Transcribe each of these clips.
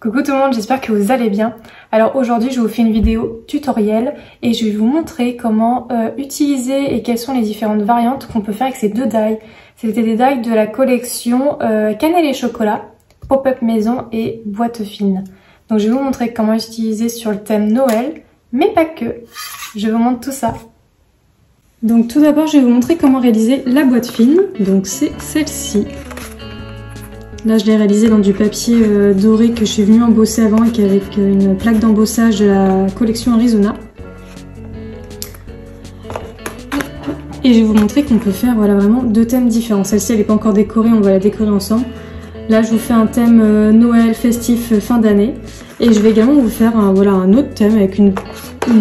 Coucou tout le monde, j'espère que vous allez bien. Alors aujourd'hui je vous fais une vidéo tutoriel et je vais vous montrer comment utiliser et quelles sont les différentes variantes qu'on peut faire avec ces deux die. C'était des die de la collection cannelle et chocolat, pop-up maison et boîte fine. Donc je vais vous montrer comment utiliser sur le thème Noël, mais pas que. Je vous montre tout ça. Donc tout d'abord je vais vous montrer comment réaliser la boîte fine, donc c'est celle-ci. Là je l'ai réalisé dans du papier doré que je suis venue embosser avant et avec une plaque d'embossage de la collection Arizona. Et je vais vous montrer qu'on peut faire voilà, vraiment deux thèmes différents. Celle-ci elle n'est pas encore décorée, on va la décorer ensemble. Là je vous fais un thème Noël festif fin d'année. Et je vais également vous faire un autre thème avec une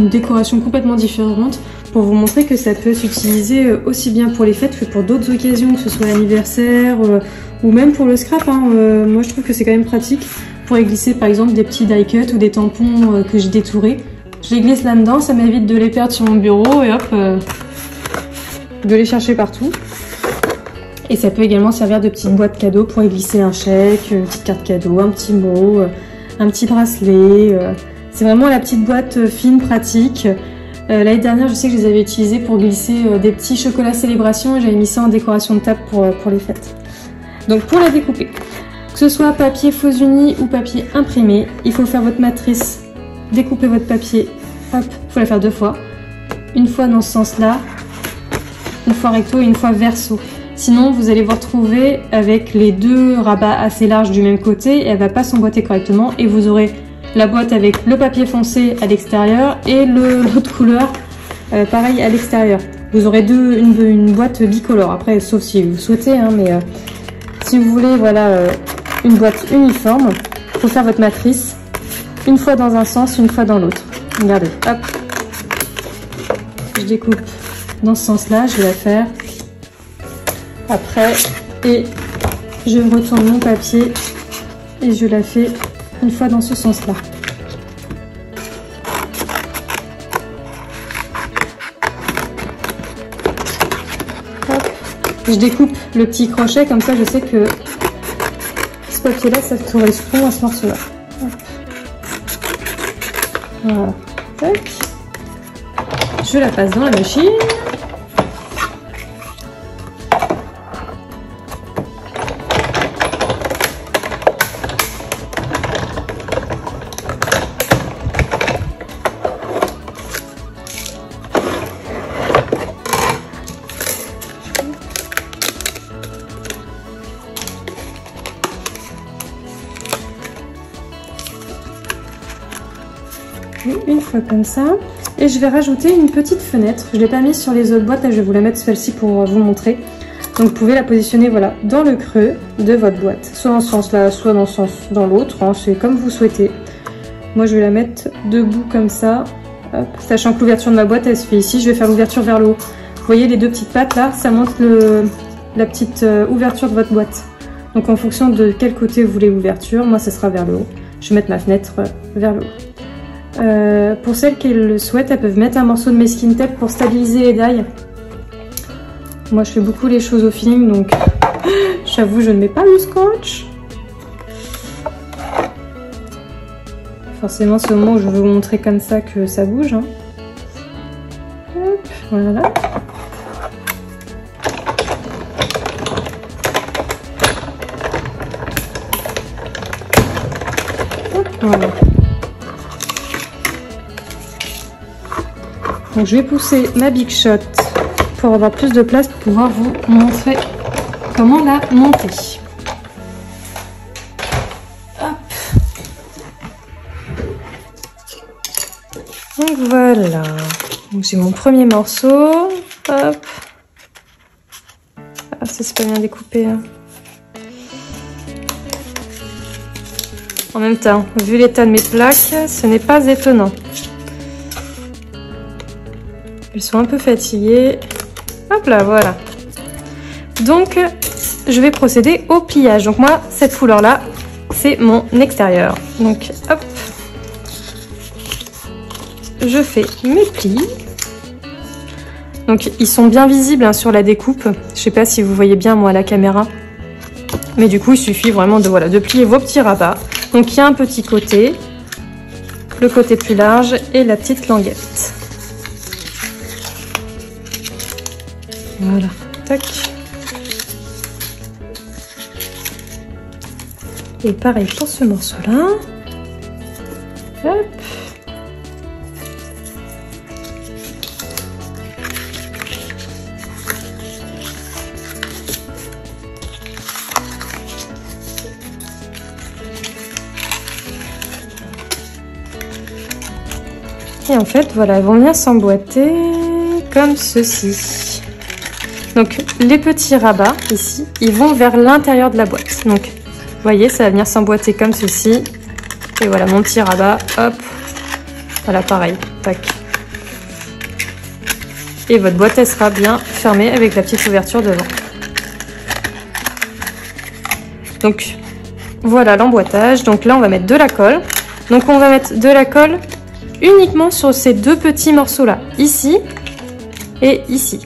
décoration complètement différente pour vous montrer que ça peut s'utiliser aussi bien pour les fêtes que pour d'autres occasions, que ce soit l'anniversaire ou même pour le scrap. Moi je trouve que c'est quand même pratique pour y glisser par exemple des petits die cuts ou des tampons que j'ai détourés. Je les glisse là-dedans, ça m'évite de les perdre sur mon bureau et hop, de les chercher partout. Et ça peut également servir de petite boîte cadeau pour y glisser un chèque, une petite carte cadeau, un petit mot, un petit bracelet. C'est vraiment la petite boîte fine, pratique. L'année dernière, je sais que je les avais utilisés pour glisser des petits chocolats célébration et j'avais mis ça en décoration de table pour les fêtes. Donc pour la découper, que ce soit papier faux uni ou papier imprimé, il faut faire votre matrice, découper votre papier, hop, il faut la faire deux fois. Une fois dans ce sens-là, une fois recto et une fois verso. Sinon, vous allez vous retrouver avec les deux rabats assez larges du même côté et elle va pas s'emboîter correctement et vous aurez la boîte avec le papier foncé à l'extérieur et l'autre couleur pareil à l'extérieur. Vous aurez une boîte bicolore, après sauf si vous souhaitez, mais si vous voulez voilà une boîte uniforme, il faut faire votre matrice une fois dans un sens, une fois dans l'autre. Regardez, hop, je découpe dans ce sens là, je vais la faire après et je retourne mon papier et je la fais une fois dans ce sens-là. Je découpe le petit crochet, comme ça je sais que ce papier-là, ça correspond à ce morceau-là. Voilà. Tac. Je la passe dans la machine. Une fois comme ça, et je vais rajouter une petite fenêtre. Je l'ai pas mise sur les autres boîtes, là je vais vous la mettre celle-ci pour vous montrer. Donc vous pouvez la positionner voilà dans le creux de votre boîte, soit dans ce sens là, soit dans ce sens dans l'autre, c'est comme vous souhaitez. Moi je vais la mettre debout comme ça, hop, sachant que l'ouverture de ma boîte elle se fait ici. Je vais faire l'ouverture vers le haut. Vous voyez les deux petites pattes là, ça montre la petite ouverture de votre boîte. Donc en fonction de quel côté vous voulez l'ouverture, moi ça sera vers le haut. Je vais mettre ma fenêtre vers le haut. Pour celles qui le souhaitent, elles peuvent mettre un morceau de masking tape pour stabiliser les die. Moi je fais beaucoup les choses au feeling, donc j'avoue je ne mets pas le scotch. Forcément c'est au moment où je veux vous montrer comme ça que ça bouge. Hop, voilà. Hop, voilà. Donc je vais pousser ma Big Shot pour avoir plus de place pour pouvoir vous montrer comment la monter. Hop. Donc voilà. Donc j'ai mon premier morceau. Hop. Ah, c'est pas bien découpé. En même temps, vu l'état de mes plaques, ce n'est pas étonnant. Elles sont un peu fatiguées. Hop là, voilà. Donc, je vais procéder au pliage. Donc moi, cette couleur-là, c'est mon extérieur. Donc, hop. Je fais mes plis. Donc ils sont bien visibles hein, sur la découpe. Je sais pas si vous voyez bien moi à la caméra. Mais du coup il suffit vraiment de, voilà, de plier vos petits rabats. Donc il y a un petit côté, le côté plus large et la petite languette. Voilà, tac. Et pareil pour ce morceau-là. Hop. Et en fait, voilà, elles vont venir s'emboîter comme ceci. Donc, les petits rabats, ici, ils vont vers l'intérieur de la boîte. Donc, vous voyez, ça va venir s'emboîter comme ceci. Et voilà, mon petit rabat, hop. Voilà, pareil, tac. Et votre boîte, elle sera bien fermée avec la petite ouverture devant. Donc, voilà l'emboîtage. Donc là, on va mettre de la colle. Donc, on va mettre de la colle uniquement sur ces deux petits morceaux là, ici et ici.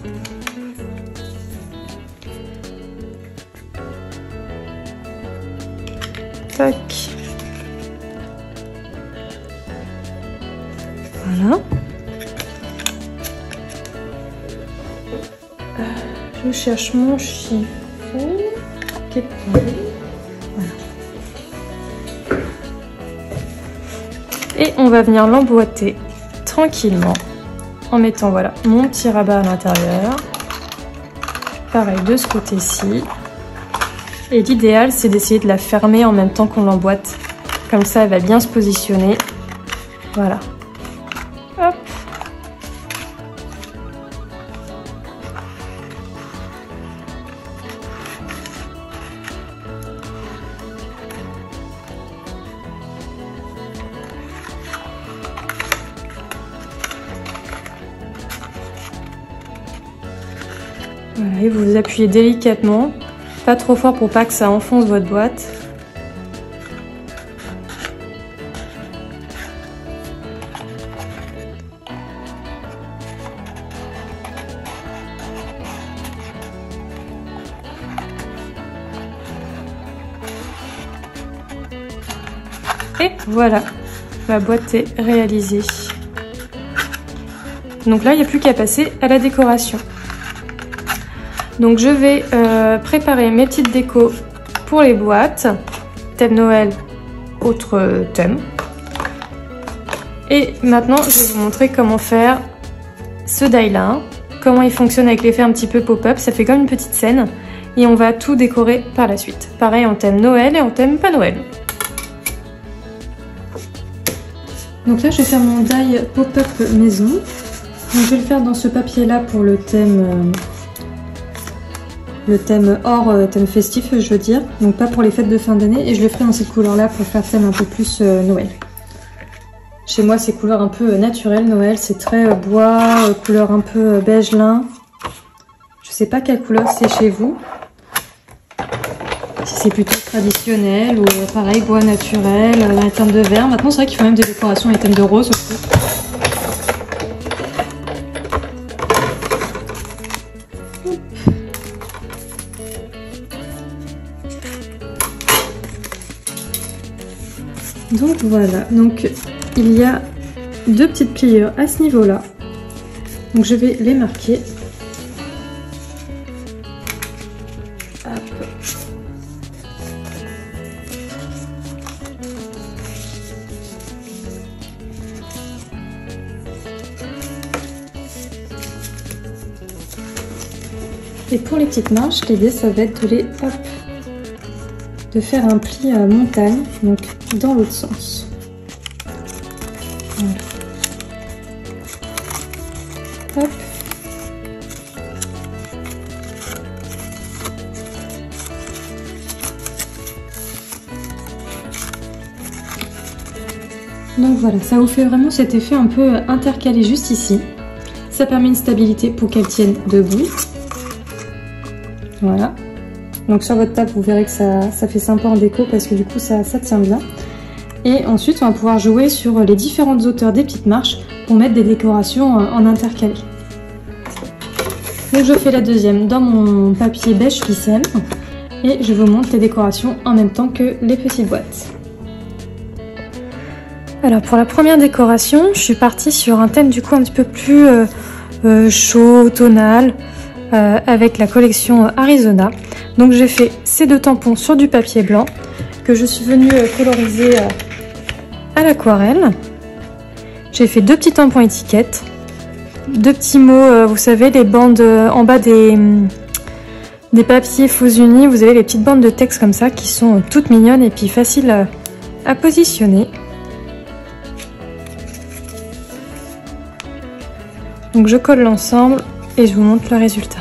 Tac. Voilà. Je cherche mon chiffon qui est tombé. Voilà. Et on va venir l'emboîter tranquillement en mettant voilà mon petit rabat à l'intérieur. Pareil de ce côté-ci. Et l'idéal c'est d'essayer de la fermer en même temps qu'on l'emboîte. Comme ça elle va bien se positionner. Voilà. Hop. Voilà, et vous appuyez délicatement, pas trop fort pour pas que ça enfonce votre boîte. Et voilà, ma boîte est réalisée. Donc là, il n'y a plus qu'à passer à la décoration. Donc je vais préparer mes petites décos pour les boîtes, thème Noël, autre thème. Et maintenant je vais vous montrer comment faire ce die là, comment il fonctionne avec l'effet un petit peu pop-up, ça fait comme une petite scène. Et on va tout décorer par la suite. Pareil en thème Noël et en thème pas Noël. Donc là je vais faire mon die pop-up maison. Donc, je vais le faire dans ce papier là pour le thème hors thème festif je veux dire, donc pas pour les fêtes de fin d'année, et je le ferai dans cette couleur là pour faire thème un peu plus Noël. Chez moi c'est couleur un peu naturelle Noël, c'est très bois, couleur un peu beige lin. Je sais pas quelle couleur c'est chez vous, si c'est plutôt traditionnel ou pareil bois naturel, dans les thèmes de vert. Maintenant c'est vrai qu'il faut même des décorations et thèmes de rose aussi. Donc voilà, donc il y a deux petites pliures à ce niveau-là. Donc je vais les marquer. Hop. Et pour les petites marches, l'idée ça va être de les de faire un pli à montagne, donc dans l'autre sens. Voilà. Hop. Donc voilà, ça vous fait vraiment cet effet un peu intercalé juste ici. Ça permet une stabilité pour qu'elle tienne debout. Voilà. Donc sur votre table, vous verrez que ça fait sympa en déco parce que du coup ça tient bien. Et ensuite, on va pouvoir jouer sur les différentes hauteurs des petites marches pour mettre des décorations en intercalé. Donc je fais la deuxième dans mon papier beige ficelle et je vous montre les décorations en même temps que les petites boîtes. Alors pour la première décoration, je suis partie sur un thème du coup un petit peu plus chaud, tonal, avec la collection Arizona. Donc j'ai fait ces deux tampons sur du papier blanc que je suis venue coloriser à l'aquarelle. J'ai fait deux petits tampons étiquettes, deux petits mots, vous savez les bandes en bas des papiers faux unis, vous avez les petites bandes de texte comme ça qui sont toutes mignonnes et puis faciles à positionner. Donc je colle l'ensemble et je vous montre le résultat.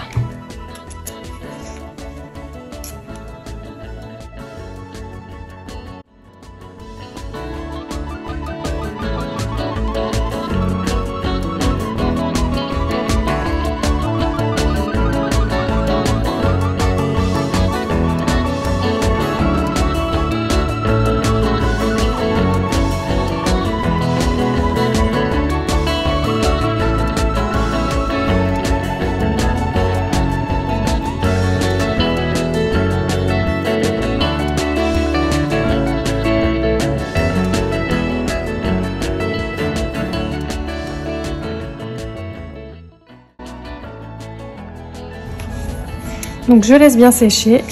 Donc je laisse bien sécher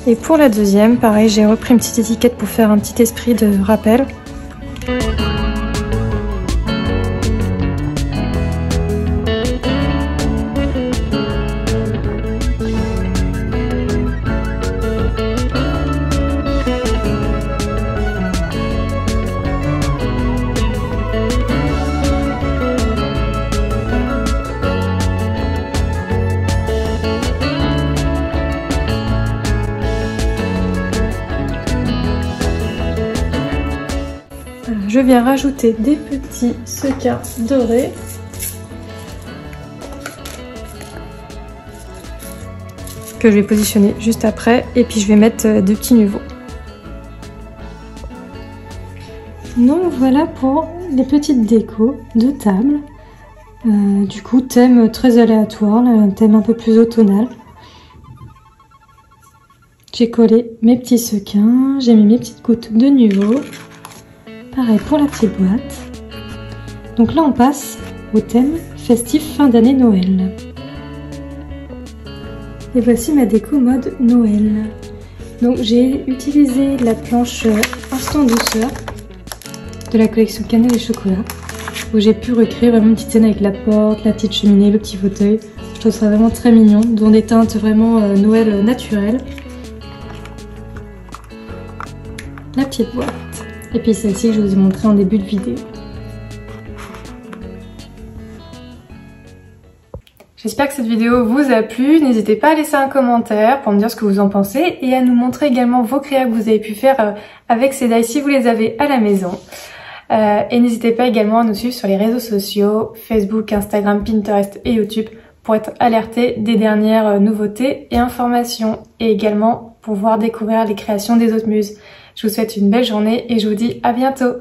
et pour la deuxième, pareil, j'ai repris une petite étiquette pour faire un petit esprit de rappel. Je viens rajouter des petits sequins dorés. Que je vais positionner juste après. Et puis je vais mettre deux petits niveaux. Donc voilà pour les petites décos de table. Du coup, thème très aléatoire, un thème un peu plus automnal. J'ai collé mes petits sequins, j'ai mis mes petites gouttes de niveau. Pareil pour la petite boîte. Donc là on passe au thème festif fin d'année Noël. Et voici ma déco mode Noël. Donc j'ai utilisé la planche Instant Douceur de la collection Cannelle et Chocolat, où j'ai pu recréer vraiment une petite scène avec la porte, la petite cheminée, le petit fauteuil. Je trouve ça vraiment très mignon, dont des teintes vraiment Noël naturelles. La petite boîte. Et puis celle-ci que je vous ai montré en début de vidéo. J'espère que cette vidéo vous a plu. N'hésitez pas à laisser un commentaire pour me dire ce que vous en pensez et à nous montrer également vos créas que vous avez pu faire avec ces dies si vous les avez à la maison. Et n'hésitez pas également à nous suivre sur les réseaux sociaux, Facebook, Instagram, Pinterest et YouTube pour être alerté des dernières nouveautés et informations et également pouvoir découvrir les créations des autres muses. Je vous souhaite une belle journée et je vous dis à bientôt.